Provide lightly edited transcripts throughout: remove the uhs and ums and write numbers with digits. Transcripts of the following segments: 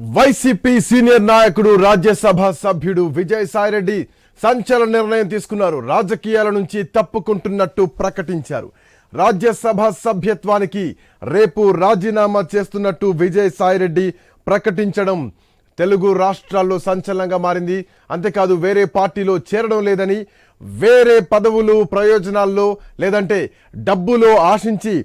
YCP senior నాయకుడు రాజ్యసభ సభ్యుడు విజయసాయిరెడ్డి సంచలన నిర్ణయం తీసుకున్నారు. రాజకీయాల నుంచి తప్పుకుంటున్నట్టు ప్రకటించారు. రాజ్యసభ సభ్యత్వానికి రేపు రాజీనామా చేస్తున్నట్టు విజయసాయిరెడ్డి ప్రకటించడం తెలుగు రాష్ట్రాల్లో సంచలనంగా మారింది. అంతేకాదు వేరే పార్టీలో చేరడం లేదని, వేరే పదవులు ప్రయోజనాల్లో లేదంటే డబ్బులో ఆశించి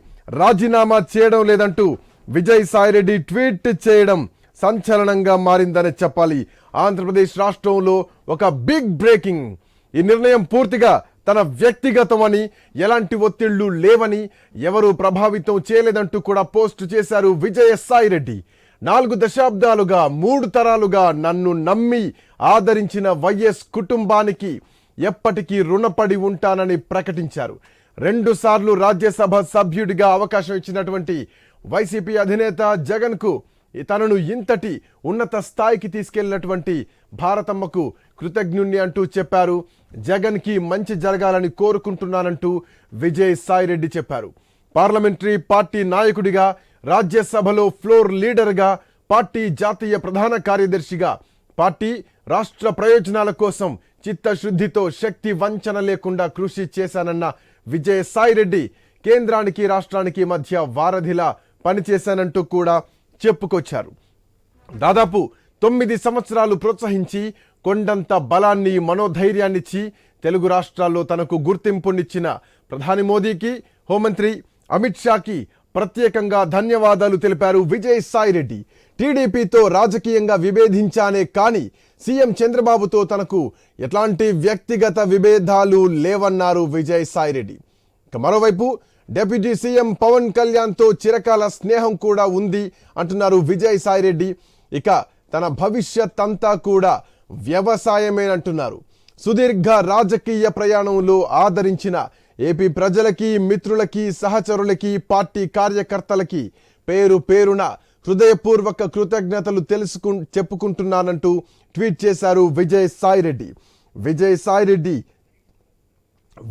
రాజీనామా చేయడం లేదంటూ విజయసాయిరెడ్డి ట్వీట్ చేయడం సంచలనంగా మారిందని చెప్పాలి. ఆంధ్రప్రదేశ్ రాష్ట్రంలో ఒక బిగ్ బ్రేకింగ్. ఈ నిర్ణయం పూర్తిగా తన వ్యక్తిగతమని, ఎలాంటి ఒత్తిళ్లు లేవని, ఎవరు ప్రభావితం చేయలేదంటూ కూడా పోస్ట్ చేశారు విజయసాయిరెడ్డి. 4 దశాబ్దాలుగా 3 తరాలుగా నన్ను నమ్మి ఆదరించిన వైఎస్ కుటుంబానికి ఎప్పటికీ రుణపడి ఉంటానని ప్రకటించారు. 2 సార్లు రాజ్యసభ సభ్యుడిగా అవకాశం ఇచ్చినటువంటి వైసీపీ అధినేత జగన్కు తనను ఇంతటి ఉన్నత స్థాయికి తీసుకెళ్లినటువంటి భారతమ్మకు కృతజ్ఞుణ్ణి అంటూ చెప్పారు. జగన్కి మంచి జరగాలని కోరుకుంటున్నానంటూ విజయసాయిరెడ్డి చెప్పారు. పార్లమెంటరీ పార్టీ నాయకుడిగా, రాజ్యసభలో ఫ్లోర్ లీడర్గా, పార్టీ జాతీయ ప్రధాన కార్యదర్శిగా పార్టీ రాష్ట్ర ప్రయోజనాల కోసం చిత్తశుద్ధితో శక్తి వంచన లేకుండా కృషి చేశానన్న విజయసాయిరెడ్డి కేంద్రానికి రాష్ట్రానికి మధ్య వారధిలా పనిచేశానంటూ కూడా చెప్పుకొచ్చారు. దాదాపు 9 సంవత్సరాలు ప్రోత్సహించి కొండంత బలాన్ని, మనోధైర్యాన్నిచ్చి తెలుగు రాష్ట్రాల్లో తనకు గుర్తింపునిచ్చిన ప్రధాని మోదీకి, హోంమంత్రి అమిత్ షాకి ప్రత్యేకంగా ధన్యవాదాలు తెలిపారు విజయసాయిరెడ్డి. టీడీపీతో రాజకీయంగా విభేదించానే కానీ సీఎం చంద్రబాబుతో తనకు ఎట్లాంటి వ్యక్తిగత విభేదాలు లేవన్నారు విజయసాయిరెడ్డి. మరోవైపు డిప్యూటీ సీఎం పవన్ కళ్యాణ్తో చిరకాల స్నేహం కూడా ఉంది అంటున్నారు విజయసాయిరెడ్డి. ఇక తన భవిష్యత్ అంతా కూడా వ్యవసాయమేనంటున్నారు. సుదీర్ఘ రాజకీయ ప్రయాణంలో ఆదరించిన ఏపీ ప్రజలకి, మిత్రులకి, సహచరులకి, పార్టీ కార్యకర్తలకి పేరు పేరున హృదయపూర్వక కృతజ్ఞతలు చెప్పుకుంటున్నానంటూ ట్వీట్ చేశారు విజయసాయిరెడ్డి.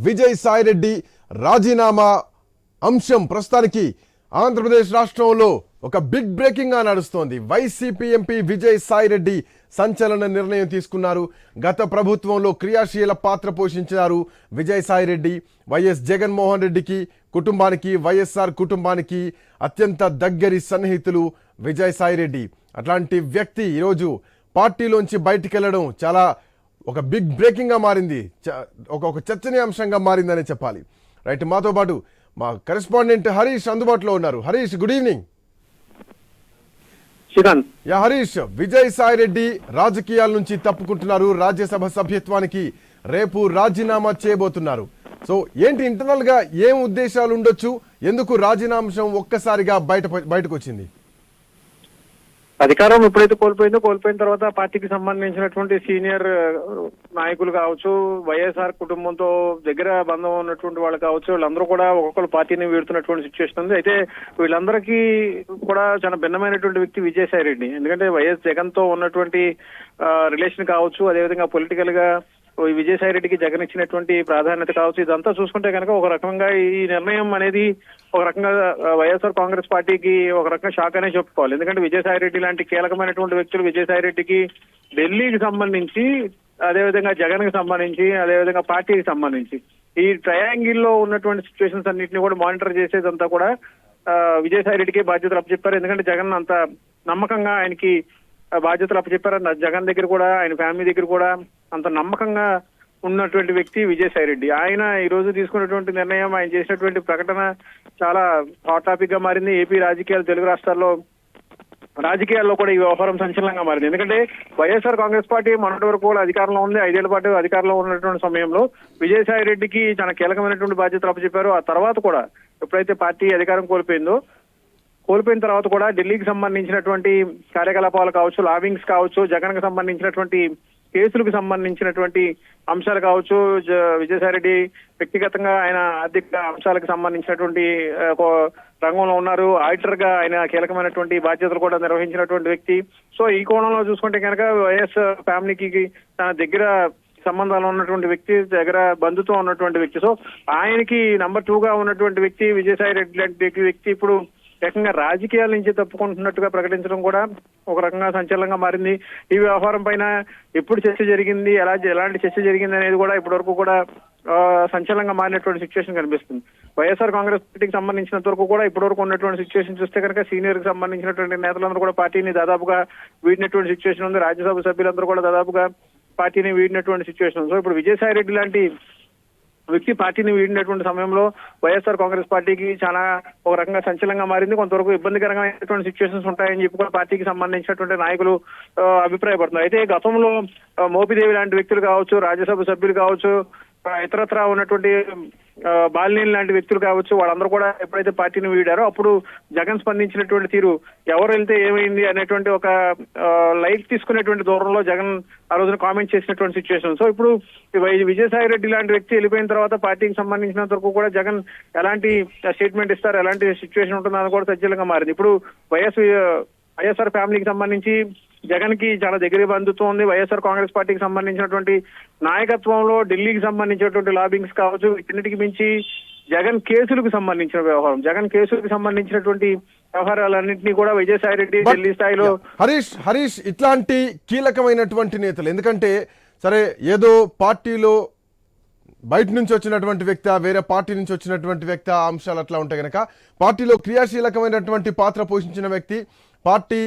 విజయసాయిరెడ్డి రాజీనామా అంశం ప్రస్తుతానికి ఆంధ్రప్రదేశ్ రాష్ట్రంలో ఒక బిగ్ బ్రేకింగ్ గా నడుస్తోంది. వైసీపీ ఎంపీ విజయసాయిరెడ్డి సంచలన నిర్ణయం తీసుకున్నారు. గత ప్రభుత్వంలో క్రియాశీల పాత్ర పోషించారు విజయసాయిరెడ్డి. వైఎస్ జగన్మోహన్ రెడ్డికి కుటుంబానికి, వైఎస్ఆర్ కుటుంబానికి అత్యంత దగ్గరి సన్నిహితులు విజయసాయిరెడ్డి. అట్లాంటి వ్యక్తి ఈరోజు పార్టీలోంచి బయటికి వెళ్ళడం చాలా ఒక బిగ్ బ్రేకింగ్ గా మారింది, ఒక చర్చనీయాంశంగా మారిందనే చెప్పాలి. రైట్, మాతో పాటు మా కరెస్పాండెంట్ హరీష్ అందుబాటులో ఉన్నారు. Harish, good evening. హరీష్, విజయసాయిరెడ్డి రాజకీయాల నుంచి తప్పుకుంటున్నారు. రాజ్యసభ సభ్యత్వానికి రేపు రాజీనామా చేయబోతున్నారు. సో ఏంటి ఇంటర్నల్ గా ఏం ఉద్దేశాలు ఉండొచ్చు? ఎందుకు రాజీనామా ఒక్కసారిగా బయటకు వచ్చింది? అధికారం ఎప్పుడైతే కోల్పోయిన తర్వాత పార్టీకి సంబంధించినటువంటి సీనియర్ నాయకులు కావచ్చు, వైఎస్ఆర్ కుటుంబంతో దగ్గర బంధం ఉన్నటువంటి వాళ్ళు కావచ్చు, వీళ్ళందరూ కూడా ఒక్కొక్కరు పార్టీని వీడుతున్నటువంటి సిచ్యువేషన్ ఉంది. అయితే వీళ్ళందరికీ కూడా చాలా భిన్నమైనటువంటి వ్యక్తి విజయసాయిరెడ్డి. ఎందుకంటే వైఎస్ జగన్ తో ఉన్నటువంటి రిలేషన్ కావచ్చు, అదేవిధంగా పొలిటికల్ గా విజయసాయిరెడ్డికి జగన్ ఇచ్చినటువంటి ప్రాధాన్యత కావచ్చు, ఇదంతా చూసుకుంటే కనుక ఒక రకంగా ఈ నిర్ణయం అనేది ఒక రకంగా వైఎస్ఆర్ కాంగ్రెస్ పార్టీకి ఒక రకంగా షాక్ అనే చెప్పుకోవాలి. ఎందుకంటే విజయసాయిరెడ్డి లాంటి కీలకమైనటువంటి వ్యక్తులు విజయసాయిరెడ్డికి ఢిల్లీకి సంబంధించి, అదేవిధంగా జగన్ కి సంబంధించి, అదేవిధంగా పార్టీకి సంబంధించి ఈ ట్రయాంగిల్ లో ఉన్నటువంటి సిచ్యువేషన్స్ అన్నింటినీ కూడా మానిటర్ చేసేదంతా కూడా విజయసాయిరెడ్డికి బాధ్యతలు అప్పచెప్పారు. ఎందుకంటే జగన్ అంత నమ్మకంగా ఆయనకి బాధ్యతలు అప్పచెప్పారు. జగన్ దగ్గర కూడా, ఆయన ఫ్యామిలీ దగ్గర కూడా అంత నమ్మకంగా ఉన్నటువంటి వ్యక్తి విజయసాయిరెడ్డి. ఆయన ఈ రోజు తీసుకున్నటువంటి నిర్ణయం, ఆయన చేసినటువంటి ప్రకటన చాలా హాట్ టాపిక్ గా మారింది. ఏపీ రాజకీయాలు, తెలుగు రాష్ట్రాల్లో రాజకీయాల్లో కూడా ఈ వ్యవహారం సంచలనంగా మారింది. ఎందుకంటే వైఎస్ఆర్ కాంగ్రెస్ పార్టీ మొన్నటి వరకు కూడా అధికారంలో ఉంది. 5 ఏళ్ల పాటు అధికారంలో ఉన్నటువంటి సమయంలో విజయసాయిరెడ్డికి చాలా కీలకమైనటువంటి బాధ్యతలు అప్పచెప్పారు. ఆ తర్వాత కూడా ఎప్పుడైతే పార్టీ అధికారం కోల్పోయిన తర్వాత కూడా ఢిల్లీకి సంబంధించినటువంటి కార్యకలాపాలు కావచ్చు, లాబింగ్స్ కావచ్చు, జగన్ కి సంబంధించినటువంటి కేసులకు సంబంధించినటువంటి అంశాలు కావచ్చు, విజయసాయిరెడ్డి వ్యక్తిగతంగా ఆయన ఆర్థిక అంశాలకు సంబంధించినటువంటి రంగంలో ఉన్నారు. ఆడిటర్ గా ఆయన కీలకమైనటువంటి బాధ్యతలు కూడా నిర్వహించినటువంటి వ్యక్తి. సో ఈ కోణంలో చూసుకుంటే కనుక వైఎస్ ఫ్యామిలీకి తన దగ్గర సంబంధాలు ఉన్నటువంటి వ్యక్తి, దగ్గర బంధుత్వం ఉన్నటువంటి వ్యక్తి. సో ఆయనకి నంబర్ 2 గా ఉన్నటువంటి వ్యక్తి విజయసాయిరెడ్డి లాంటి వ్యక్తి ఇప్పుడు ఏకంగా రాజకీయాల నుంచి తప్పుకుంటున్నట్టుగా ప్రకటించడం కూడా ఒక రకంగా సంచలనంగా మారింది. ఈ వ్యవహారం పైన ఎప్పుడు చర్చ జరిగింది, ఎలాంటి చర్చ జరిగింది అనేది కూడా ఇప్పటి వరకు కూడా సంచలనంగా మారినటువంటి సిచ్యువేషన్ కనిపిస్తుంది. వైఎస్ఆర్ కాంగ్రెస్ పార్టీకి సంబంధించినంత వరకు కూడా ఇప్పటి వరకు ఉన్నటువంటి సిచ్యువేషన్ చూస్తే కనుక సీనియర్ కి సంబంధించినటువంటి నేతలందరూ కూడా పార్టీని దాదాపుగా వీడినటువంటి సిచ్యువేషన్ ఉంది. రాజ్యసభ సభ్యులందరూ కూడా దాదాపుగా పార్టీని వీడినటువంటి సిచ్యువేషన్. సో ఇప్పుడు విజయసాయి రెడ్డి లాంటి వ్యక్తి పార్టీని వీడినటువంటి సమయంలో వైఎస్ఆర్ కాంగ్రెస్ పార్టీకి చాలా ఒక రకంగా సంచలనంగా మారింది. కొంతవరకు ఇబ్బందికరమైనటువంటి సిచ్యువేషన్స్ ఉంటాయని చెప్పి కూడా పార్టీకి సంబంధించినటువంటి నాయకులు అభిప్రాయపడుతున్నారు. అయితే గతంలో మోపిదేవి లాంటి వ్యక్తులు కావచ్చు, రాజ్యసభ సభ్యులు కావచ్చు, ఇతరత్రా ఉన్నటువంటి బాలినేని లాంటి వ్యక్తులు కావచ్చు, వాళ్ళందరూ కూడా ఎప్పుడైతే పార్టీని వీడారో అప్పుడు జగన్ స్పందించినటువంటి తీరు, ఎవరు వెళ్తే ఏమైంది అనేటువంటి ఒక లైట్ తీసుకునేటువంటి దూరంలో జగన్ ఆ రోజున కామెంట్ చేసినటువంటి సిచ్యువేషన్. సో ఇప్పుడు విజయసాయి రెడ్డి లాంటి వ్యక్తి వెళ్ళిపోయిన తర్వాత పార్టీకి సంబంధించినంత వరకు కూడా జగన్ ఎలాంటి స్టేట్మెంట్ ఇస్తారు, ఎలాంటి సిచ్యువేషన్ ఉంటుందని కూడా సజ్జలంగా మారింది. ఇప్పుడు వైఎస్ఆర్ ఫ్యామిలీకి సంబంధించి జగన్ కి చాలా దగ్గర బంధుత్వం ఉంది. వైఎస్ఆర్ కాంగ్రెస్ పార్టీకి సంబంధించినటువంటి నాయకత్వంలో ఢిల్లీకి సంబంధించినటువంటి లాబింగ్స్ కావచ్చు, వీటన్నిటికి మించి జగన్ కేసులకు సంబంధించిన వ్యవహారం, జగన్ కేసులకు సంబంధించినటువంటి వ్యవహారాలన్నింటినీ కూడా విజయసాయి రెడ్డి ఢిల్లీ స్థాయిలో హరీష్ ఇట్లాంటి కీలకమైనటువంటి నేతలు, ఎందుకంటే సరే ఏదో పార్టీలో బయట నుంచి వచ్చినటువంటి వ్యక్తి, వేరే పార్టీ నుంచి వచ్చినటువంటి వ్యక్తి, ఆ అంశాలు అట్లా ఉంటాయి కనుక పార్టీలో క్రియాశీలకమైనటువంటి పాత్ర పోషించిన వ్యక్తి, పార్టీ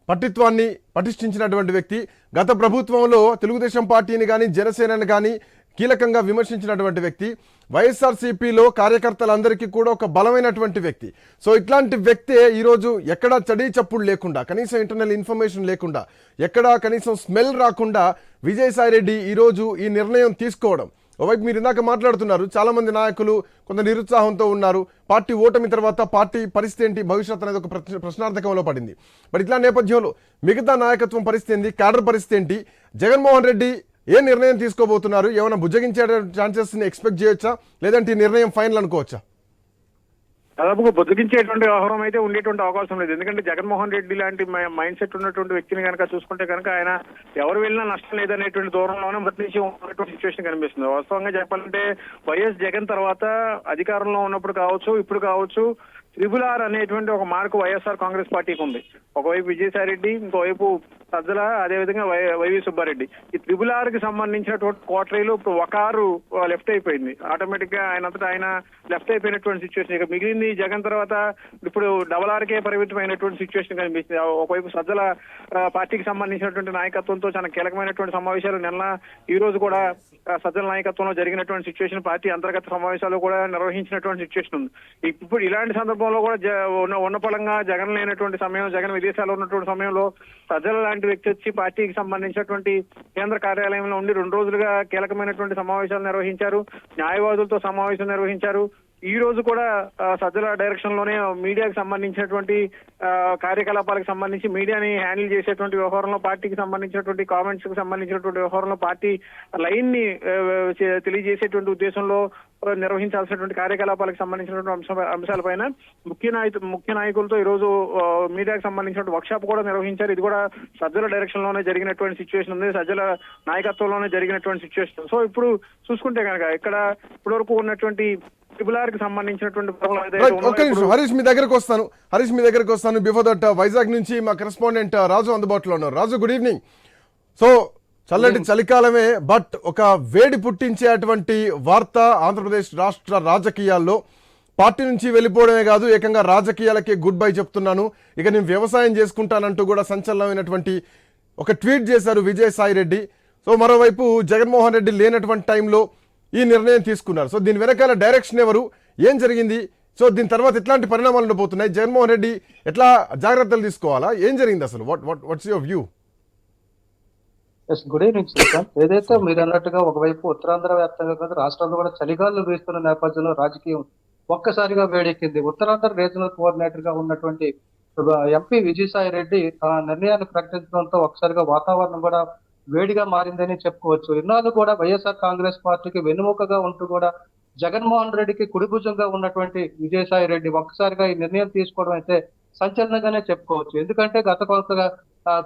పట్టిత్వాన్ని పటిష్ఠించినటువంటి వ్యక్తి, గత ప్రభుత్వంలో తెలుగుదేశం పార్టీని కానీ జనసేనని కానీ కీలకంగా విమర్శించినటువంటి వ్యక్తి, వైఎస్ఆర్సీపీలో కార్యకర్తలందరికీ కూడా ఒక బలమైనటువంటి వ్యక్తి. సో ఇట్లాంటి వ్యక్తే ఈరోజు ఎక్కడా చడీ చప్పుడు లేకుండా, కనీసం ఇంటర్నల్ ఇన్ఫర్మేషన్ లేకుండా, ఎక్కడా కనీసం స్మెల్ రాకుండా విజయసాయి రెడ్డి ఈరోజు ఈ నిర్ణయం తీసుకోవడం. ఒకవైపు మీరు ఇందాక మాట్లాడుతున్నారు, చాలా మంది నాయకులు కొంత నిరుత్సాహంతో ఉన్నారు. పార్టీ ఓటమి తర్వాత పార్టీ పరిస్థితి ఏంటి, భవిష్యత్ అనేది ఒక ప్రశ్నార్థకంలో పడింది. మరి ఇట్లా నేపథ్యంలో మిగతా నాయకత్వం పరిస్థితి ఏంటి, క్యాడర్ పరిస్థితి ఏంటి, జగన్మోహన్ రెడ్డి ఏ నిర్ణయం తీసుకోబోతున్నారు, ఏమైనా బుజ్జగించే ఛాన్సెస్ ఎక్స్పెక్ట్ చేయొచ్చా, లేదంటే ఈ నిర్ణయం ఫైనల్ అనుకోవచ్చా? దాదాపుగా బొద్దుగించేటువంటి వ్యవహారం అయితే ఉండేటువంటి అవకాశం లేదు. ఎందుకంటే జగన్మోహన్ రెడ్డి లాంటి మైండ్ సెట్ ఉన్నటువంటి వ్యక్తిని కనుక చూసుకుంటే కనుక ఆయన ఎవరు వెళ్ళినా నష్టం లేదనేటువంటి దూరంలోనే మొదటి నుంచి ఉన్నటువంటి సిచ్యువేషన్ కనిపిస్తుంది. వాస్తవంగా చెప్పాలంటే వైఎస్ జగన్ తర్వాత అధికారంలో ఉన్నప్పుడు కావచ్చు, ఇప్పుడు కావచ్చు, త్రిపుల్ అనేటువంటి ఒక మార్కు వైఎస్ఆర్ కాంగ్రెస్ పార్టీకి ఉంది. ఒకవైపు విజయసాయి రెడ్డి, ఇంకోవైపు సజ్జల, అదేవిధంగా వైవి సుబ్బారెడ్డి. ఈ త్రిపుల్ కి సంబంధించినటువంటి కోటరీలు ఇప్పుడు ఒక ఆరు లెఫ్ట్ అయిపోయింది. ఆటోమేటిక్ గా ఆయన లెఫ్ట్ అయిపోయినటువంటి సిచ్యువేషన్. ఇక మిగిలింది జగన్ తర్వాత ఇప్పుడు డబల్ ఆర్కే పరిమితమైనటువంటి సిచ్యువేషన్ కనిపిస్తుంది. ఒకవైపు సజ్జల పార్టీకి సంబంధించినటువంటి నాయకత్వంతో చాలా కీలకమైనటువంటి సమావేశాలు ఈ రోజు కూడా సజ్జల నాయకత్వంలో జరిగినటువంటి సిచ్యువేషన్, పార్టీ అంతర్గత సమావేశాలు కూడా నిర్వహించినటువంటి సిచ్యువేషన్ ఉంది. ఇప్పుడు ఇలాంటి సందర్భంలో కూడా ఉన్న పలంగా జగన్ లేనటువంటి సమయం, జగన్ విదేశాల్లో ఉన్నటువంటి సమయంలో సజ్జల లాంటి వ్యక్తి వచ్చి పార్టీకి సంబంధించినటువంటి కేంద్ర కార్యాలయంలో ఉండి 2 రోజులుగా కీలకమైనటువంటి సమావేశాలు నిర్వహించారు, న్యాయవాదులతో సమావేశం నిర్వహించారు. ఈ రోజు కూడా సజ్జల డైరెక్షన్ లోనే మీడియాకి సంబంధించినటువంటి కార్యకలాపాలకు సంబంధించి మీడియాని హ్యాండిల్ చేసేటువంటి వ్యవహారంలో, పార్టీకి సంబంధించినటువంటి కామెంట్స్ కి సంబంధించినటువంటి వ్యవహారంలో పార్టీ లైన్ ని తెలియజేసేటువంటి ఉద్దేశంలో నిర్వహించాల్సినటువంటి కార్యకలాపాలకు సంబంధించినటువంటి అంశాలపైన ముఖ్య నాయకులతో ఈ రోజు మీడియాకి సంబంధించిన వర్క్షాప్ కూడా నిర్వహించారు. ఇది కూడా సజ్జల డైరెక్షన్ లోనే జరిగినటువంటి సిచ్యువేషన్ ఉంది, సజ్జల నాయకత్వంలోనే జరిగినటువంటి సిచ్యువేషన్. సో ఇప్పుడు చూసుకుంటే కనుక ఇక్కడ ఇప్పటి వరకు ఉన్నటువంటి త్రిపుల్ కి సంబంధించినటువంటి హరీష్ మీ దగ్గరకు వస్తాను. బిఫోర్ దట్ వైజాగ్ నుంచి మా కరెస్పాండెంట్ రాజు అందుబాటులో ఉన్నారు. రాజు, గుడ్ ఈవినింగ్. సో చల్లటి చలికాలమే, బట్ ఒక వేడి పుట్టించేటువంటి వార్త ఆంధ్రప్రదేశ్ రాష్ట్ర రాజకీయాల్లో. పార్టీ నుంచి వెళ్ళిపోవడమే కాదు, ఏకంగా రాజకీయాలకే గుడ్ బై చెప్తున్నాను, ఇక నేను వ్యవసాయం చేసుకుంటానంటూ కూడా సంచలనమైనటువంటి ఒక ట్వీట్ చేశారు విజయసాయి రెడ్డి. సో మరోవైపు జగన్మోహన్ రెడ్డి లేనటువంటి టైంలో ఈ నిర్ణయం తీసుకున్నారు. సో దీని వెనకాల డైరెక్షన్ ఎవరు, ఏం జరిగింది, సో దీని తర్వాత ఎట్లాంటి పరిణామాలు ఉండబోతున్నాయి, జగన్మోహన్ రెడ్డి ఎట్లా జాగ్రత్తలు తీసుకోవాలా, ఏం జరిగింది అసలు, what's your view? Good evening Srikanth. ఏదైతే మీరు అన్నట్టుగా ఒకవైపు ఉత్తరాంధ్ర వ్యాప్తంగా కాదు, రాష్ట్రంలో కూడా చలిగాలు వీస్తున్న నేపథ్యంలో రాజకీయం ఒక్కసారిగా వేడెక్కింది. ఉత్తరాంధ్ర రీజనల్ కోఆర్డినేటర్ గా ఉన్నటువంటి ఎంపీ విజయసాయి రెడ్డి ఆ నిర్ణయాన్ని ప్రకటించడంతో ఒకసారిగా వాతావరణం కూడా వేడిగా మారిందని చెప్పుకోవచ్చు. ఇన్నాళ్ళు కూడా వైఎస్ఆర్ కాంగ్రెస్ పార్టీకి వెన్నుముకగా ఉంటూ కూడా జగన్మోహన్ రెడ్డికి కుడిభుజంగా ఉన్నటువంటి విజయసాయి రెడ్డి ఒక్కసారిగా ఈ నిర్ణయం తీసుకోవడం అయితే సంచలనంగానే చెప్పుకోవచ్చు. ఎందుకంటే గత కొంతగా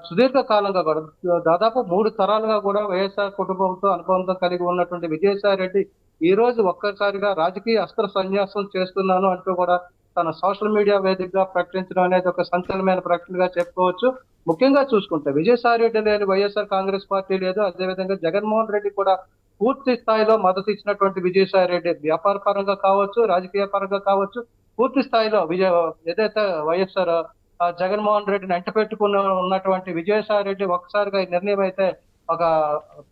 సుదీర్ఘ కాలంగా కూడా దాదాపు 3 తరాలుగా కూడా వైఎస్ఆర్ కుటుంబంతో అనుబంధం కలిగి ఉన్నటువంటి విజయసాయి రెడ్డి ఈ రోజు ఒక్కసారిగా రాజకీయ అస్త్ర సన్యాసం చేస్తున్నాను అంటూ కూడా తన సోషల్ మీడియా వేదికగా ప్రకటించడం అనేది ఒక సంచలనమైన ప్రకటనగా చెప్పుకోవచ్చు. ముఖ్యంగా చూసుకుంటే విజయసాయి రెడ్డి లేని వైఎస్ఆర్ కాంగ్రెస్ పార్టీ లేదు. అదేవిధంగా జగన్మోహన్ రెడ్డి కూడా పూర్తి స్థాయిలో మద్దతు ఇచ్చినటువంటి విజయసాయి రెడ్డి వ్యాపార పరంగా కావచ్చు, రాజకీయ పరంగా కావచ్చు, పూర్తి స్థాయిలో ఏదైతే వైఎస్ఆర్ జగన్మోహన్ రెడ్డిని ఉన్నటువంటి విజయసాయి రెడ్డి ఒక్కసారిగా ఈ నిర్ణయం అయితే ఒక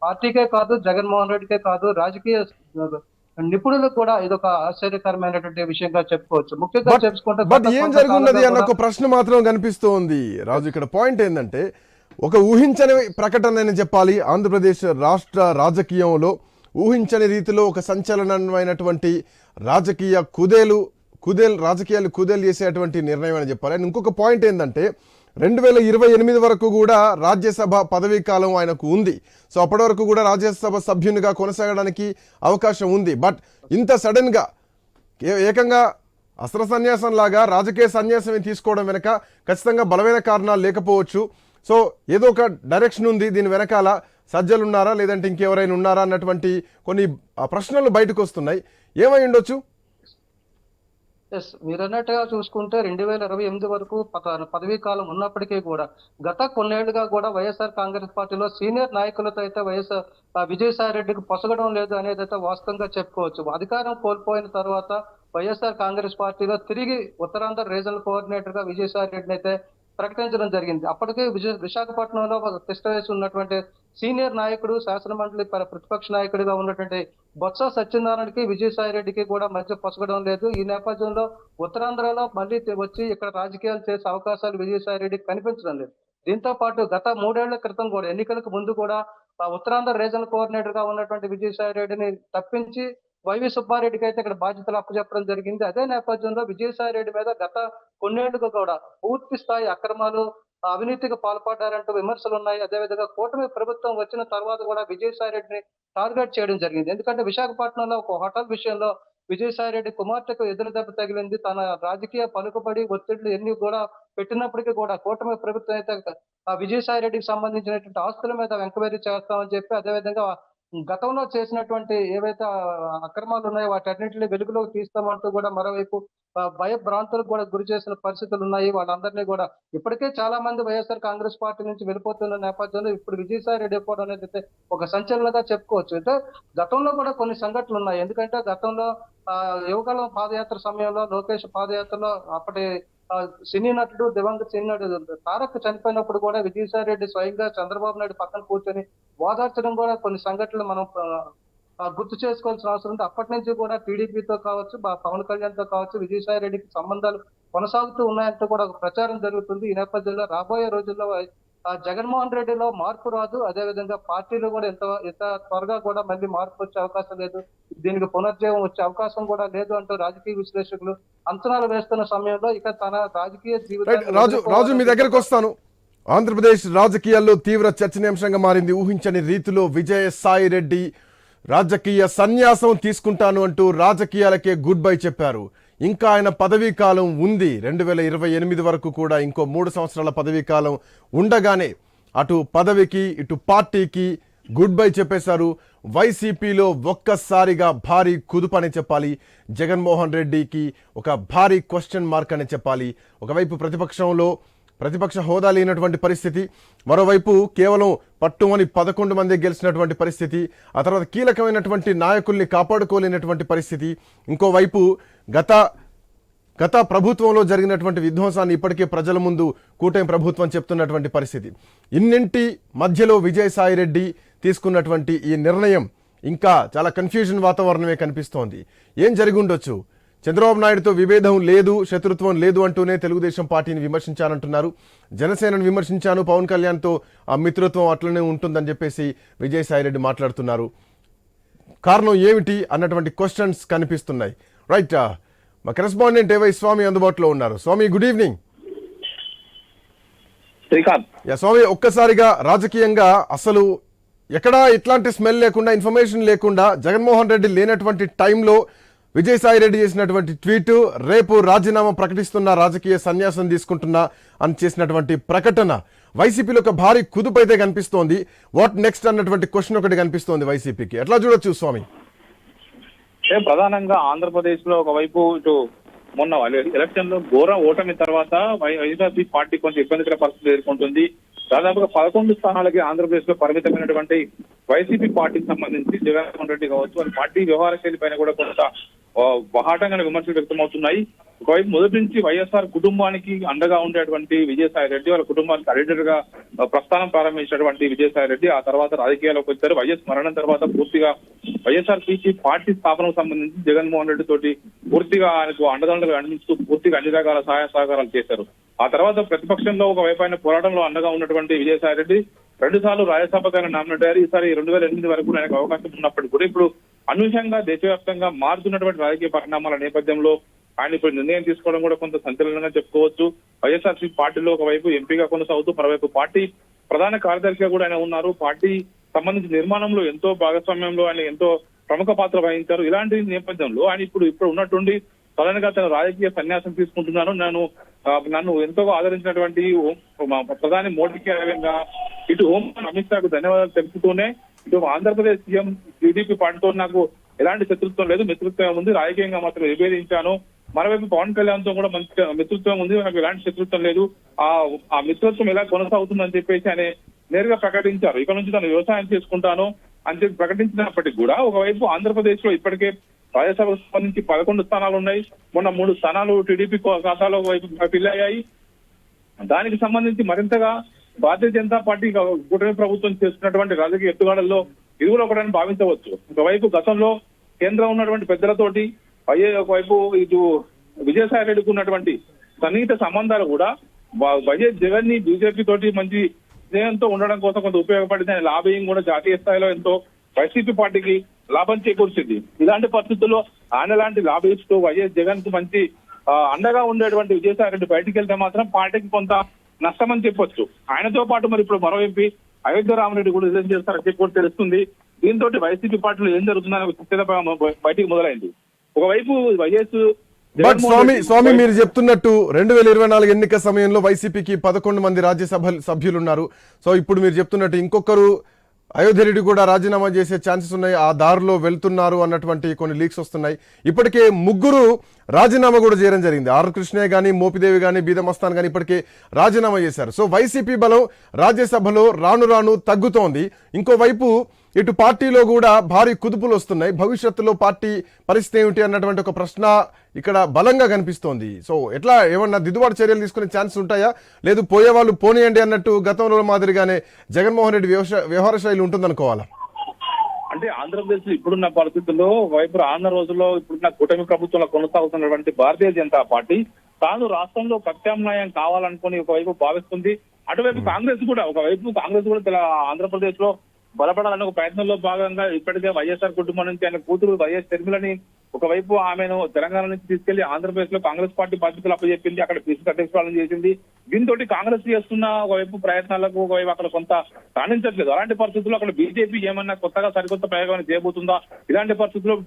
పార్టీకే కాదు, జగన్మోహన్ రెడ్డికే కాదు, రాజకీయ నిపుణులకు కూడా ఇదొక ఆశ్చర్యకరమైనటువంటి విషయంగా చెప్పుకోవచ్చు. ముఖ్యంగా చెప్పుకుంటే బట్ ఏం జరుగుతున్నది అన్న ఒక ప్రశ్న మాత్రం కనిపిస్తూ ఉంది రాజు. ఇక్కడ పాయింట్ ఏంటంటే ఒక ఊహించని ప్రకటన అని చెప్పాలి. ఆంధ్రప్రదేశ్ రాష్ట్ర రాజకీయంలో ఊహించని రీతిలో ఒక సంచలనమైనటువంటి రాజకీయాలు కుదేలు చేసేటువంటి నిర్ణయం అని చెప్పాలి. అండ్ ఇంకొక పాయింట్ ఏంటంటే 2028 వరకు కూడా రాజ్యసభ పదవీ కాలం ఆయనకు ఉంది. సో అప్పటి వరకు కూడా రాజ్యసభ సభ్యునిగా కొనసాగడానికి అవకాశం ఉంది. బట్ ఇంత సడన్గా ఏకంగా అస్త్ర సన్యాసం లాగా రాజకీయ సన్యాసం తీసుకోవడం వెనక ఖచ్చితంగా బలమైన కారణాలు లేకపోవచ్చు. సో ఏదో ఒక డైరెక్షన్ ఉంది దీని వెనకాల. సజ్జలు ఉన్నారా లేదంటే ఇంకెవరైనా ఉన్నారా అన్నటువంటి కొన్ని ప్రశ్నలు బయటకు వస్తున్నాయి. ఏమై ఉండొచ్చు? ఎస్, మీరు అన్నట్టుగా చూసుకుంటే 2028 వరకు పదవీ కాలం ఉన్నప్పటికీ కూడా గత కొన్నేళ్లుగా కూడా వైఎస్ఆర్ కాంగ్రెస్ పార్టీలో సీనియర్ నాయకులతో అయితే విజయసాయి రెడ్డికి పొసగడం లేదు అనేది అయితే వాస్తవంగా చెప్పుకోవచ్చు. అధికారం కోల్పోయిన తర్వాత వైఎస్ఆర్ కాంగ్రెస్ పార్టీలో తిరిగి ఉత్తరాంధ్ర రీజనల్ కోఆర్డినేటర్ గా విజయసాయి రెడ్డిని అయితే ప్రకటించడం జరిగింది. అప్పటికే విశాఖపట్నంలో తిష్టవేసి ఉన్నటువంటి సీనియర్ నాయకుడు, శాసనమండలి ప్రతిపక్ష నాయకుడిగా ఉన్నటువంటి బొత్స సత్యనారాయణకి విజయసాయి రెడ్డికి కూడా మధ్య పొసగడం లేదు. ఈ నేపథ్యంలో ఉత్తరాంధ్రలో మళ్ళీ వచ్చి ఇక్కడ రాజకీయాలు చేసే అవకాశాలు విజయసాయి రెడ్డికి కనిపించడం లేదు. దీంతో పాటు గత 3 ఏళ్ల క్రితం కూడా ఎన్నికలకు ముందు కూడా ఉత్తరాంధ్ర రీజనల్ కోఆర్డినేటర్ గా ఉన్నటువంటి విజయసాయి రెడ్డిని తప్పించి వైవి సుబ్బారెడ్డికి అయితే ఇక్కడ బాధ్యతలు అప్పచెప్పడం జరిగింది. అదే నేపథ్యంలో విజయసాయి రెడ్డి మీద గత కొన్నేళ్లుగా కూడా పూర్తి స్థాయి అక్రమాలు, అవినీతికి పాల్పడ్డారంటూ విమర్శలు ఉన్నాయి. అదేవిధంగా కూటమి ప్రభుత్వం వచ్చిన తర్వాత కూడా విజయసాయి రెడ్డిని టార్గెట్ చేయడం జరిగింది. ఎందుకంటే విశాఖపట్నంలో ఒక హోటల్ విషయంలో విజయసాయి రెడ్డి కుమార్తెకు ఎదురు దెబ్బ తగిలింది. తన రాజకీయ పలుకుబడి, ఒత్తిళ్లు ఎన్ని కూడా పెట్టినప్పటికీ కూడా కూటమి ప్రభుత్వం అయితే ఆ విజయసాయి రెడ్డికి సంబంధించినటువంటి ఆస్తుల మీద ఎంక్వైరీ చేస్తామని చెప్పి, అదేవిధంగా గతంలో చేసినటువంటి ఏవైతే అక్రమాలు ఉన్నాయో వాటన్నింటినీ వెలుగులోకి తీస్తామంటూ కూడా మరోవైపు భయభ్రాంతులకు కూడా గురి చేసిన పరిస్థితులు ఉన్నాయి. వాళ్ళందరినీ కూడా ఇప్పటికే చాలా మంది వైఎస్ఆర్ కాంగ్రెస్ పార్టీ నుంచి వెళ్ళిపోతున్న నేపథ్యంలో ఇప్పుడు విజయసాయి రెడ్డి కూడా అనేది ఒక సంచలనంగా చెప్పుకోవచ్చు. అయితే గతంలో కూడా కొన్ని సంఘటనలు ఉన్నాయి. ఎందుకంటే గతంలో యువకాలం పాదయాత్ర సమయంలో లోకేష్ పాదయాత్రలో అప్పటి సినీ నటుడు, దివంగత సినీ నటుడు తారక్ చనిపోయినప్పుడు కూడా విజయసాయి రెడ్డి స్వయంగా చంద్రబాబు నాయుడు పక్కన కూర్చొని ఓదార్చడం కూడా కొన్ని సంఘటనలు మనం గుర్తు చేసుకోవాల్సిన అవసరం ఉంది. అప్పటి నుంచి కూడా టీడీపీతో కావచ్చు, పవన్ కళ్యాణ్ తో కావచ్చు విజయసాయి రెడ్డికి సంబంధాలు కొనసాగుతూ ఉన్నాయంటూ కూడా ఒక ప్రచారం జరుగుతుంది. ఈ నేపథ్యంలో రాబోయే రోజుల్లో జగన్మోహన్ రెడ్డిలో మార్పు రాదు. అదేవిధంగా పార్టీలో కూడా ఇంత త్వరగా కూడా మళ్ళీ మార్పు వచ్చే అవకాశం లేదు, దీనికి పునర్జీవం వచ్చే అవకాశం కూడా లేదు అంటూ రాజకీయ విశ్లేషకులు అంచనాలు వేస్తున్న సమయంలో ఇక తన రాజకీయ జీవితం రాజు మీ దగ్గరకు వస్తాను. ఆంధ్రప్రదేశ్ రాజకీయాల్లో తీవ్ర చర్చనీయాంశంగా మారింది. ఊహించని రీతిలో విజయసాయి రెడ్డి రాజకీయ సన్యాసం తీసుకుంటాను అంటూ రాజకీయాలకే గుడ్ బై చెప్పారు. ఇంకా ఆయన పదవీ కాలం ఉంది. 2028 వరకు కూడా ఇంకో 3 సంవత్సరాల పదవీ కాలం ఉండగానే అటు పదవికి ఇటు పార్టీకి గుడ్ బై చెప్పేశారు. వైసీపీలో ఒక్కసారిగా భారీ కుదుపని చెప్పాలి. జగన్మోహన్ రెడ్డికి ఒక భారీ క్వశ్చన్ మార్క్ అని చెప్పాలి. ఒకవైపు ప్రతిపక్ష హోదా లేనటువంటి పరిస్థితి, మరోవైపు కేవలం పట్టుమని 11 మంది గెలిచినటువంటి పరిస్థితి, ఆ తర్వాత కీలకమైనటువంటి నాయకుల్ని కాపాడుకోలేనటువంటి పరిస్థితి, ఇంకోవైపు గత ప్రభుత్వంలో జరిగినటువంటి విధ్వంసాన్ని ఇప్పటికే ప్రజల ముందు కూటమి ప్రభుత్వం చెప్తున్నటువంటి పరిస్థితి. ఇన్నింటి మధ్యలో విజయసాయి రెడ్డి తీసుకున్నటువంటి ఈ నిర్ణయం ఇంకా చాలా కన్ఫ్యూజన్ వాతావరణమే కనిపిస్తోంది. ఏం జరిగి ఉండొచ్చు? చంద్రబాబు నాయుడుతో విభేదం లేదు, శత్రుత్వం లేదు అంటూనే తెలుగుదేశం పార్టీని విమర్శించానంటున్నారు. జనసేనను విమర్శించాను, పవన్ కళ్యాణ్తో ఆ మిత్రత్వం అట్లనే ఉంటుందని చెప్పేసి విజయసాయి రెడ్డి మాట్లాడుతున్నారు. కారణం ఏమిటి అన్నటువంటి క్వశ్చన్స్ కనిపిస్తున్నాయి. రైట్, మా కరెస్పాండెంట్ ఏవై స్వామి అందుబాటులో ఉన్నారు. స్వామి, గుడ్ ఈవినింగ్. స్వామి, ఒక్కసారిగా రాజకీయంగా అసలు ఎక్కడా ఇట్లాంటి స్మెల్ లేకుండా, ఇన్ఫర్మేషన్ లేకుండా, జగన్మోహన్ రెడ్డి లేనటువంటి టైంలో విజయసాయి రెడ్డి చేసినటువంటి ట్వీట్, రేపు రాజీనామా ప్రకటిస్తున్నా, రాజకీయ సన్యాసం తీసుకుంటున్నా అని చేసినటువంటి ప్రకటన వైసీపీలో ఒక భారీ కుదుపు అయితే కనిపిస్తోంది. వాట్ నెక్స్ట్ అన్నటువంటి క్వశ్చన్ ఒకటి కనిపిస్తోంది వైసీపీకి. ఎట్లా చూడొచ్చు స్వామి? ప్రధానంగా ఆంధ్రప్రదేశ్ లో ఒకవైపు ఇటు మొన్న ఎలక్షన్ లో ఘోర ఓటమి తర్వాత వైఎస్ఆర్సీ పార్టీ కొంచెం ఇబ్బందికర పరిస్థితులు ఎదుర్కొంటుంది. దాదాపుగా 11 స్థానాలకి ఆంధ్రప్రదేశ్ లో పరిమితమైనటువంటి వైసీపీ పార్టీకి సంబంధించి జగన్మోహన్ రెడ్డి కావచ్చు, వాళ్ళ పార్టీ వ్యవహార శైలి పైన కూడా కొంత బహాటంగా విమర్శలు వ్యక్తమవుతున్నాయి. ఒకవైపు మొదటి నుంచి వైఎస్ఆర్ కుటుంబానికి అండగా ఉండేటువంటి విజయసాయి రెడ్డి, వాళ్ళ కుటుంబానికి అడిటర్ గా ప్రస్థానం ప్రారంభించినటువంటి విజయసాయి రెడ్డి ఆ తర్వాత రాజకీయాల్లోకి వచ్చారు. వైఎస్ మరణం తర్వాత పూర్తిగా వైఎస్ఆర్సీపీ పార్టీ స్థాపనకు సంబంధించి జగన్మోహన్ రెడ్డి తోటి పూర్తిగా ఆయనకు అండదండలు అందిస్తూ పూర్తిగా అన్ని రకాల సహాయ సహకారాలు చేశారు. ఆ తర్వాత ప్రతిపక్షంలో ఒకవైపు ఆయన పోరాటంలో అండగా ఉన్నటువంటి విజయసాయి రెడ్డి 2 సార్లు రాజ్యసభకు ఆయన నామినేట్ అయ్యారు. ఈసారి 2008 వరకు ఆయనకు అవకాశం ఉన్నప్పటికీ కూడా ఇప్పుడు అనూహ్యంగా దేశవ్యాప్తంగా మారుతున్నటువంటి రాజకీయ పరిణామాల నేపథ్యంలో ఆయన ఇప్పుడు నిర్ణయం తీసుకోవడం కూడా కొంత సంచలనంగా చెప్పుకోవచ్చు. వైఎస్ఆర్సీ పార్టీలో ఒకవైపు ఎంపీగా కొనసాగుతూ మరోవైపు పార్టీ ప్రధాన కార్యదర్శిగా కూడా ఆయన ఉన్నారు. పార్టీ సంబంధించిన నిర్మాణంలో ఎంతో భాగస్వామ్యంలో ఆయన ఎంతో ప్రముఖ పాత్ర వహించారు. ఇలాంటి నేపథ్యంలో ఆయన ఇప్పుడు ఉన్నట్టుండి సడన్ గా తన రాజకీయ సన్యాసం తీసుకుంటున్నాను, నన్ను ఎంతో ఆదరించినటువంటి ప్రధాని మోడీకి అదేవిధంగా ఇటు హోంమంత్రి అమిత్ షాకు ధన్యవాదాలు తెలుపుతూనే ఇటు ఆంధ్రప్రదేశ్ సీఎం టీడీపీ పార్టీతో నాకు ఎలాంటి శత్రుత్వం లేదు, మిత్రత్వం ఉంది, రాజకీయంగా మాత్రం విభేదించాను. మరోవైపు పవన్ కళ్యాణ్ తో కూడా మంచి మిత్రత్వం ఉంది, నాకు ఎలాంటి శత్రుత్వం లేదు, ఆ మిత్రత్వం ఎలా కొనసాగుతుందని చెప్పేసి ఆయన నేరుగా ప్రకటించారు. ఇక్కడ నుంచి తను వ్యవసాయం చేసుకుంటాను అని చెప్పి ప్రకటించినప్పటికీ కూడా ఒకవైపు ఆంధ్రప్రదేశ్ లో ఇప్పటికే రాజ్యసభకు సంబంధించి 11 స్థానాలు ఉన్నాయి. మొన్న 3 స్థానాలు టీడీపీ ఖాతాలో ఫిల్ అయ్యాయి. దానికి సంబంధించి మరింతగా భారతీయ జనతా పార్టీ కూటమి ప్రభుత్వం చేస్తున్నటువంటి రాజకీయ ఎత్తుగడల్లో ఇది కూడా ఒకటని భావించవచ్చు. ఒకవైపు గతంలో కేంద్రం ఉన్నటువంటి పెద్దలతోటి ఒకవైపు ఇటు విజయసాయి రెడ్డికి ఉన్నటువంటి సన్నిహిత సంబంధాలు కూడా వైఎస్ జగన్ ని బీజేపీ తోటి మంచి స్నేహంతో ఉండడం కోసం కొంత ఉపయోగపడింది. ఆయన లాబింగ్ కూడా జాతీయ స్థాయిలో ఎంతో వైసీపీ పార్టీకి లాభం చేకూర్చింది. ఇలాంటి పరిస్థితుల్లో ఆయన లాంటి లాబిస్ట్ వైఎస్ జగన్ కు మంచి అండగా ఉండేటువంటి విజయసాయి రెడ్డి బయటికి వెళ్తే మాత్రం పార్టీకి కొంత నష్టం అని చెప్పొచ్చు. ఆయనతో పాటు మరి ఇప్పుడు మరో ఎంపీ అయోధ్య రామరెడ్డి కూడా రిజైన్ చేస్తారని చెప్పి కూడా తెలుస్తుంది. దీంతో వైసీపీ పార్టీలో ఏం జరుగుతుందని చర్చ బయటికి మొదలైంది. ఒకవైపు వైఎస్ బట్ స్వామి మీరు చెప్తున్నట్టు 2024 ఎన్నిక సమయంలో వైసీపీకి 11 మంది రాజ్యసభ సభ్యులు ఉన్నారు. సో ఇప్పుడు మీరు చెప్తున్నట్టు ఇంకొకరు అయోధ్య రెడ్డి కూడా రాజీనామా చేసే ఛాన్సెస్ ఉన్నాయి, ఆ దారిలో వెళ్తున్నారు అన్నటువంటి కొన్ని లీక్స్ వస్తున్నాయి. ఇప్పటికే 3 రాజీనామా కూడా చేయడం జరిగింది. ఆర్ కృష్ణయ్య కానీ, మోపిదేవి కానీ, బీదమస్తాన్ కానీ ఇప్పటికే రాజీనామా చేశారు. సో వైసీపీ బలం రాజ్యసభలో రాను తగ్గుతోంది. ఇంకోవైపు ఇటు పార్టీలో కూడా భారీ కుదుపులు వస్తున్నాయి. భవిష్యత్తులో పార్టీ పరిస్థితి ఏమిటి అన్నటువంటి ఒక ప్రశ్న ఇక్కడ బలంగా కనిపిస్తోంది. సో ఎట్లా ఏమన్నా దిద్దుబాటు చర్యలు తీసుకునే ఛాన్స్ ఉంటాయా, లేదు పోయేవాళ్ళు పోనీయండి అన్నట్టు గతంలో మాదిరిగానే జగన్మోహన్ రెడ్డి వ్యవహార శైలి ఉంటుందనుకోవాలా? అంటే ఆంధ్రప్రదేశ్ లో ఇప్పుడున్న పరిస్థితుల్లో ఒకవైపు రానున్న రోజుల్లో ఇప్పుడున్న కూటమి ప్రభుత్వంలో కొనసాగుతున్నటువంటి భారతీయ జనతా పార్టీ తాను రాష్ట్రంలో ప్రత్యామ్నాయం కావాలనుకుని ఒకవైపు భావిస్తుంది. అటువైపు కాంగ్రెస్ కూడా ఆంధ్రప్రదేశ్ లో బలపడాలనే ఒక ప్రయత్నంలో భాగంగా ఇప్పటికే వైఎస్ఆర్ కుటుంబం నుంచి ఆయన కూతురు వైఎస్ షర్మిలని ఒకవైపు ఆమెను తెలంగాణ నుంచి తీసుకెళ్లి ఆంధ్రప్రదేశ్ లో కాంగ్రెస్ పార్టీ బాధ్యతలు అప్పచెప్పింది, అక్కడ పిసిసి అధ్యక్షురాలను చేసింది. దీంతో కాంగ్రెస్ చేస్తున్న ఒకవైపు ప్రయత్నాలకు ఒకవైపు అక్కడ కొంత రాణించట్లేదు. అలాంటి పరిస్థితుల్లో అక్కడ బీజేపీ ఏమన్నా కొత్తగా సరికొత్త ప్రయోగాన్ని చేయబోతుందా? ఇలాంటి పరిస్థితుల్లో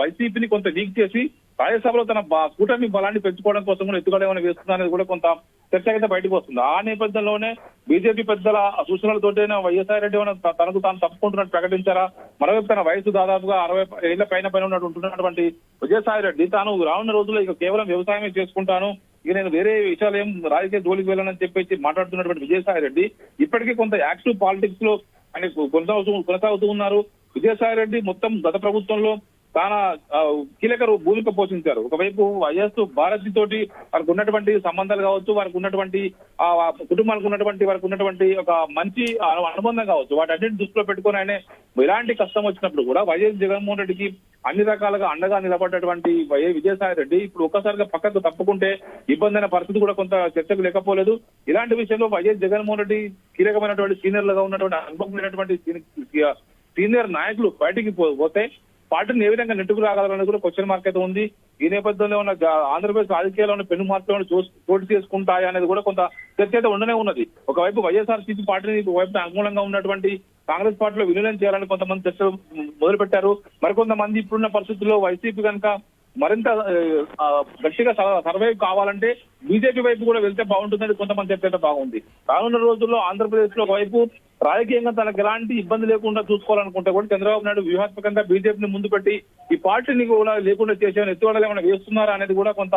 వైసీపీని కొంత వీక్ చేసి రాజ్యసభలో తన కూటమి బలాన్ని పెంచుకోవడం కోసం కూడా ఎత్తుగడ ఏమైనా వేస్తుందా అనేది కూడా కొంత చర్చ అయితే బయటకు వస్తుంది. ఆ నేపథ్యంలోనే బీజేపీ పెద్దల సూచనలతోటైనా వైఎస్ఆర్ రెడ్డి తనకు తాను తప్పుకుంటున్నట్టు ప్రకటించారా? మరోవైపు తన వయసు దాదాపుగా 60 ఏళ్ల పైన ఉంటున్నటువంటి విజయసాయి రెడ్డి తాను రానున్న రోజుల్లో ఇక కేవలం వ్యవసాయమే చేసుకుంటాను, ఇక నేను వేరే విషయాలు ఏం రాజకీయ జోలికి వెళ్ళానని చెప్పేసి మాట్లాడుతున్నటువంటి విజయసాయి రెడ్డి ఇప్పటికీ కొంత యాక్టివ్ పాలిటిక్స్ లో ఆయన కొనసాగుతూ ఉన్నారు. విజయసాయి రెడ్డి మొత్తం గత ప్రభుత్వంలో చాలా కీలక భూమిక పోషించారు. ఒకవైపు వైఎస్ భారతి తోటి వారికి ఉన్నటువంటి సంబంధాలు కావచ్చు, వారికి ఉన్నటువంటి కుటుంబాలకు ఉన్నటువంటి ఒక మంచి అనుబంధం కావచ్చు, వాటన్నింటిని దృష్టిలో పెట్టుకుని ఆయన ఎలాంటి కష్టం వచ్చినప్పుడు కూడా వైఎస్ జగన్మోహన్ రెడ్డికి అన్ని రకాలుగా అండగా నిలబడ్డటువంటి విజయసాయి రెడ్డి ఇప్పుడు ఒక్కసారిగా పక్కకు తప్పుకుంటే ఇబ్బంది అయిన పరిస్థితి కూడా కొంత చర్చకు లేకపోలేదు. ఇలాంటి విషయంలో వైఎస్ జగన్మోహన్ రెడ్డి కీలకమైనటువంటి సీనియర్లుగా ఉన్నటువంటి అనుభవమైనటువంటి సీనియర్ నాయకులు బయటికి పోతే పార్టీని ఏ విధంగా నెట్టుకు రాగలరనేది కూడా క్వశ్చన్ మార్క్ అయితే ఉంది. ఈ నేపథ్యంలో ఉన్న ఆంధ్రప్రదేశ్ రాజకీయాల్లో ఉన్న పెను మార్పులను చోటు చేసుకుంటాయా అనేది కూడా కొంత చర్చ అయితే ఉండనే ఉన్నది. ఒకవైపు వైఎస్ఆర్సీపీ పార్టీని ఒకవైపు అనుకూలంగా ఉన్నటువంటి కాంగ్రెస్ పార్టీలో విలీనం చేయాలని కొంతమంది చర్చలు మొదలు పెట్టారు. మరికొంతమంది ఇప్పుడున్న పరిస్థితుల్లో వైసీపీ కనుక మరింత గట్టిగా సర్వైవ్ కావాలంటే బీజేపీ వైపు కూడా వెళ్తే బాగుంటుందని కొంతమంది చెప్పేట బాగుంది. రానున్న రోజుల్లో ఆంధ్రప్రదేశ్ లో ఒకవైపు రాజకీయంగా తనకు ఎలాంటి ఇబ్బంది లేకుండా చూసుకోవాలనుకుంటే కూడా చంద్రబాబు నాయుడు వ్యూహాత్మకంగా బీజేపీని ముందు పెట్టి ఈ పార్టీని కూడా లేకుండా చేసేమని ఎత్తుగడలు ఏమైనా వేస్తున్నారా అనేది కూడా కొంత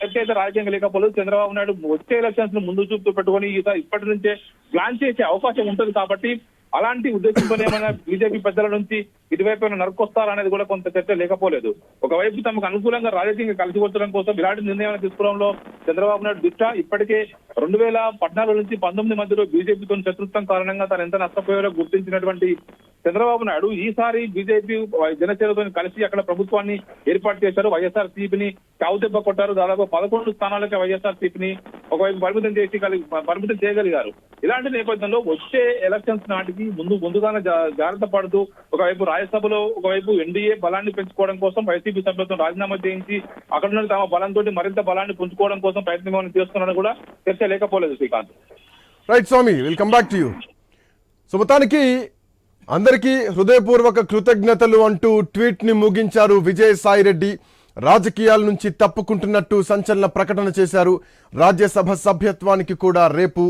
అయితే రాజకీయంగా లేకపోలేదు. చంద్రబాబు నాయుడు వచ్చే ఎలక్షన్స్ ను ముందు చూపుతూ పెట్టుకొని ఇప్పటి నుంచే ప్లాన్ చేసే అవకాశం ఉంటుంది. కాబట్టి అలాంటి ఉద్దేశంతో ఏమైనా బీజేపీ పెద్దల నుంచి ఇటువైపు నరుకొస్తారా అనేది కూడా కొంత చర్చ లేకపోలేదు. ఒకవైపు తమకు అనుకూలంగా రాజకీయంగా కలిసి వచ్చడం కోసం ఇలాంటి నిర్ణయాలు తీసుకోవడంలో చంద్రబాబు నాయుడు దిట్ట. ఇప్పటికే 2014 నుంచి 19 మధ్యలో బీజేపీతో శత్రుత్వం కారణంగా తను ఎంత నష్టపోయారో గుర్తించినటువంటి చంద్రబాబు నాయుడు ఈసారి బీజేపీ జనసేనతో కలిసి అక్కడ ప్రభుత్వాన్ని ఏర్పాటు చేశారు. వైఎస్ఆర్ సిపిని చావుదెబ్బ కొట్టారు. దాదాపు 11 స్థానాలకి వైఎస్ఆర్ సిపిని ఒకవైపు పరిమితం చేయగలిగారు. ఇలాంటి నేపథ్యంలో వచ్చే ఎలక్షన్స్ నాటికి ముందుగానే జాగ్రత్త పడుతూ ఒకవైపు రాజ్యసభలో ఒకవైపు ఎన్డీఏ బలాన్ని పెంచుకోవడం కోసం వైసీపీ సభ్యులతో రాజీనామా చేయించి అక్కడ నుండి తమ బలంతో మరింత బలాన్ని పుంజుకోవడం కోసం ప్రయత్నం చేస్తున్నారని కూడా చర్చ లేకపోలేదు. Srikanth. Right Swami, will come back to you. So మొత్తానికి అందరికీ హృదయపూర్వక కృతజ్ఞతలు అంటూ ట్వీట్ ని ముగించారు విజయసాయి రెడ్డి. రాజకీయాల నుంచి తప్పుకుంటున్నట్టు సంచలన ప్రకటన చేశారు. రాజ్యసభ సభ్యత్వానికి కూడా రేపు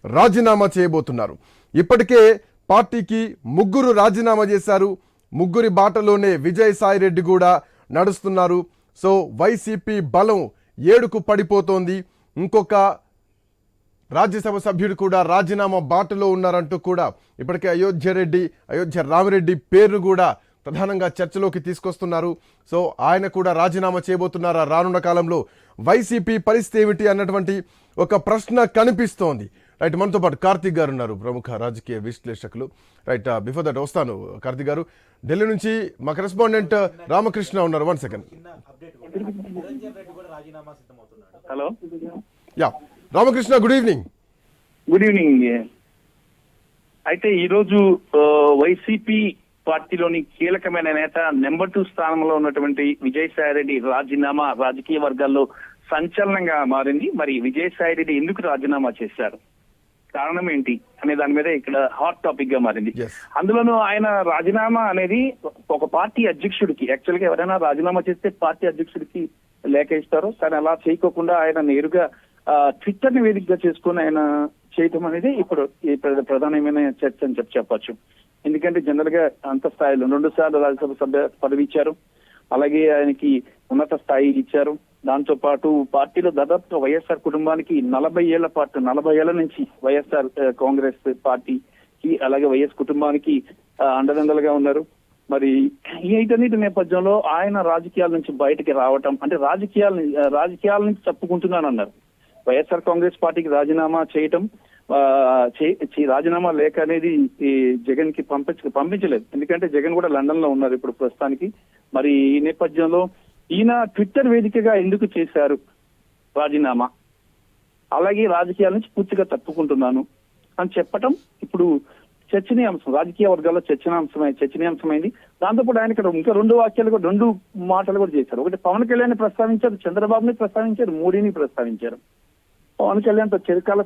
రాజీనామా చేయబోతున్నారు. ఇప్పటికే పార్టీకి 3 రాజీనామా చేశారు. 3 బాటలోనే విజయసాయి రెడ్డి కూడా నడుస్తున్నారు. సో వైసీపీ బలం 7కు పడిపోతోంది. ఇంకొక రాజ్యసభ సభ్యుడు కూడా రాజీనామా బాటలో ఉన్నారంటూ కూడా ఇప్పటికే అయోధ్య రామిరెడ్డి పేరును కూడా ప్రధానంగా చర్చలోకి తీసుకొస్తున్నారు. సో ఆయన కూడా రాజీనామా చేయబోతున్నారా రానున్న కాలంలో, వైసీపీ పరిస్థితి ఏమిటి అన్నటువంటి ఒక ప్రశ్న కనిపిస్తోంది. రైట్, మనతో పాటు కార్తీక్ గారు ఉన్నారు, ప్రముఖ రాజకీయ విశ్లేషకులు. రైట్, బిఫోర్ దట్ వస్తాను కార్తీక్ గారు. ఢిల్లీ నుంచి మా కరెస్పాండెంట్ రామకృష్ణ ఉన్నారు. 1 second. Hello, yeah Ramakrishna, good evening. Good evening. అయితే ఈరోజు వైసీపీ పార్టీలోని కీలకమైన నేత నెంబర్ 2 స్థానంలో ఉన్నటువంటి విజయసాయి రెడ్డి రాజీనామా రాజకీయ వర్గాల్లో సంచలనంగా మారింది. మరి విజయసాయి రెడ్డి ఎందుకు రాజీనామా చేశారు, కారణం ఏంటి అనే దాని మీద ఇక్కడ హాట్ టాపిక్ గా మారింది. అందులోనూ ఆయన రాజీనామా అనేది ఒక పార్టీ అధ్యక్షుడికి, యాక్చువల్ గా ఎవరైనా రాజీనామా చేస్తే పార్టీ అధ్యక్షుడికి లేఖ ఇస్తారు. కానీ అలా చేయకోకుండా ఆయన నేరుగా ట్విట్టర్ ని వేదికగా చేసుకుని ఆయన చేయటం అనేది ఇప్పుడు ప్రధానమైన చర్చ అని చెప్పచ్చు. ఎందుకంటే జనరల్ గా అంత స్థాయిలో 2 సార్లు రాజ్యసభ సభ్య పదవి ఇచ్చారు. అలాగే ఆయనకి ఉన్నత స్థాయి ఇచ్చారు. దాంతో పాటు పార్టీలో దాదాపుగా వైఎస్ఆర్ కుటుంబానికి 40 ఏళ్ల పాటు 40 ఏళ్ల నుంచి వైఎస్ఆర్ కాంగ్రెస్ పార్టీకి అలాగే వైఎస్ కుటుంబానికి అండదండలుగా ఉన్నారు. మరి ఈ వీటన్నిటి నేపథ్యంలో ఆయన రాజకీయాల నుంచి బయటకి రావటం అంటే రాజకీయాల నుంచి తప్పుకుంటున్నానన్నారు. వైఎస్ఆర్ కాంగ్రెస్ పార్టీకి రాజీనామా చేయటం, రాజీనామా లేఖ అనేది జగన్ కి పంపించలేదు. ఎందుకంటే జగన్ కూడా లండన్ లో ఉన్నారు ఇప్పుడు ప్రస్తుతానికి. మరి ఈ నేపథ్యంలో ఈయన ట్విట్టర్ వేదికగా ఎందుకు చేశారు రాజీనామా, అలాగే రాజకీయాల నుంచి పూర్తిగా తప్పుకుంటున్నాను అని చెప్పటం ఇప్పుడు చర్చనీయాంశం, రాజకీయ వర్గాల్లో చర్చనీయాంశమైంది. దాంతోపాటు ఆయన ఇక్కడ ఇంకా 2 మాటలు కూడా చేశారు. ఒకటి పవన్ కళ్యాణ్ ప్రస్తావించారు, చంద్రబాబుని ప్రస్తావించారు, మోడీని ప్రస్తావించారు. పవన్ కళ్యాణ్ తో చిరకాల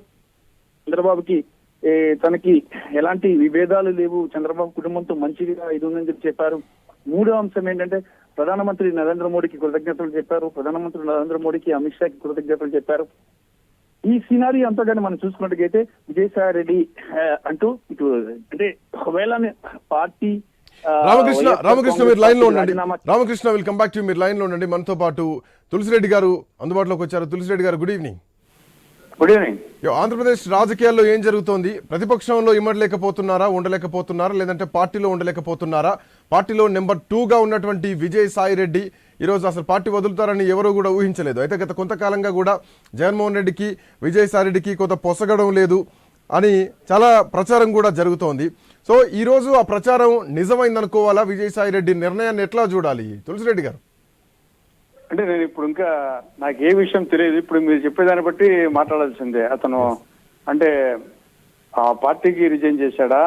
చంద్రబాబుకి తనకి ఎలాంటి విభేదాలు లేవు, చంద్రబాబు కుటుంబంతో మంచిగా ఇది ఉందని చెప్పి చెప్పారు. 3వ అంశం ఏంటంటే ప్రధానమంత్రి నరేంద్ర మోడీకి కృతజ్ఞతలు చెప్పారు. ప్రధానమంత్రి నరేంద్ర మోడీకి అమిత్ షాకి కృతజ్ఞతలు చెప్పారు. ఈ సినారీ అంతా కానీ మనం చూసుకున్నట్టుగైతే విజయసాయి రెడ్డి అంటూ ఇటు అంటే ఒకవేళ పార్టీ రామకృష్ణ మీరు లైన్ లో ఉండండి. Ramakrishna will come back to మీరు లైన్ లో ఉండండి. మనతో పాటు తులసిరెడ్డి గారు అందుబాటులోకి వచ్చారు. తులసిరెడ్డి గారు, good evening. Good evening. Andhra Pradesh రాజకీయాల్లో ఏం జరుగుతోంది? ప్రతిపక్షంలో ఇమ్మడలేకపోతున్నారా, ఉండలేకపోతున్నారా, లేదంటే పార్టీలో ఉండలేకపోతున్నారా? పార్టీలో నెంబర్ 2గా ఉన్నటువంటి విజయసాయి రెడ్డి ఈరోజు అసలు పార్టీ వదులుతారని ఎవరూ కూడా ఊహించలేదు. అయితే గత కొంతకాలంగా కూడా జగన్మోహన్ రెడ్డికి విజయసాయి రెడ్డికి కొంత పొసగడం లేదు అని చాలా ప్రచారం కూడా జరుగుతోంది. సో ఈరోజు ఆ ప్రచారం నిజమైందనుకోవాలా? విజయసాయి రెడ్డి నిర్ణయాన్ని ఎట్లా చూడాలి తులసిరెడ్డి గారు? అంటే నేను ఇప్పుడు ఇంకా నాకు ఏ విషయం తెలియదు. ఇప్పుడు మీరు చెప్పేదాన్ని బట్టి మాట్లాడాల్సిందే. అతను అంటే ఆ పార్టీకి రిజైన్ చేశాడా,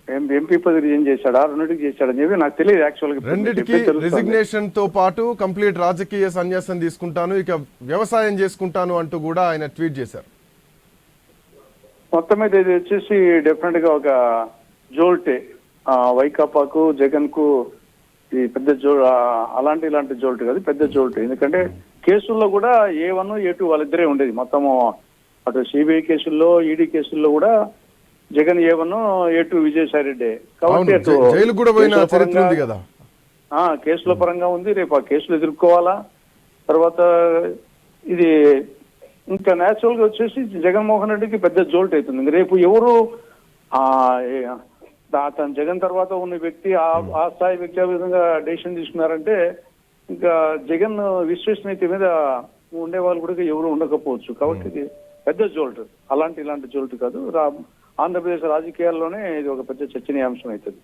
ఎంపీ పదవి రిజైన్ చేశాడా, రెండింటికి చేశాడని చెప్పి నాకు తెలియదు. యాక్చువల్గా రెండింటికి రిజిగ్నేషన్ తో పాటు కంప్లీట్ రాజకీయ సన్యాసం తీసుకుంటాను, ఇక వ్యవసాయం చేసుకుంటాను అంటూ కూడా ఆయన ట్వీట్ చేశారు. మొత్తం మీద ఇది వచ్చేసి డెఫినెట్ గా ఒక జోల్టే వైకాపాకు, జగన్ కు ఇది పెద్ద ఇలాంటి జోల్ట్ కాదు, పెద్ద జోల్ట్. ఎందుకంటే కేసుల్లో కూడా A1 A2 వాళ్ళిద్దరే ఉండేది. మొత్తము అటు సిబిఐ కేసుల్లో, ఈడీ కేసుల్లో కూడా జగన్ A1 A2 విజయసాయి రెడ్డి. కాబట్టి అటు జైలు కూడా పోయిన కేసుల చరిత్ర పరంగా- ఉంది కదా. కేసుల పరంగా ఉంది. రేపు ఆ కేసులు ఎదుర్కోవాలా. తర్వాత ఇది ఇంకా నేచురల్ గా వచ్చేసి జగన్మోహన్ రెడ్డికి పెద్ద జోల్ట్ అవుతుంది. రేపు ఎవరు అతను జగన్ తర్వాత ఉన్న వ్యక్తి ఆ స్థాయి వ్యక్తి ఆ విధంగా డెసిషన్ తీసుకున్నారంటే ఇంకా జగన్ విశ్వసనీయత మీద ఉండే వాళ్ళు కూడా ఎవరు ఉండకపోవచ్చు. కాబట్టి ఇది పెద్ద జోల్ట్, ఇలాంటి జోల్ట్ కాదు. ఆంధ్రప్రదేశ్ రాజకీయాల్లోనే ఇది ఒక పెద్ద చర్చనీయాంశం అవుతుంది.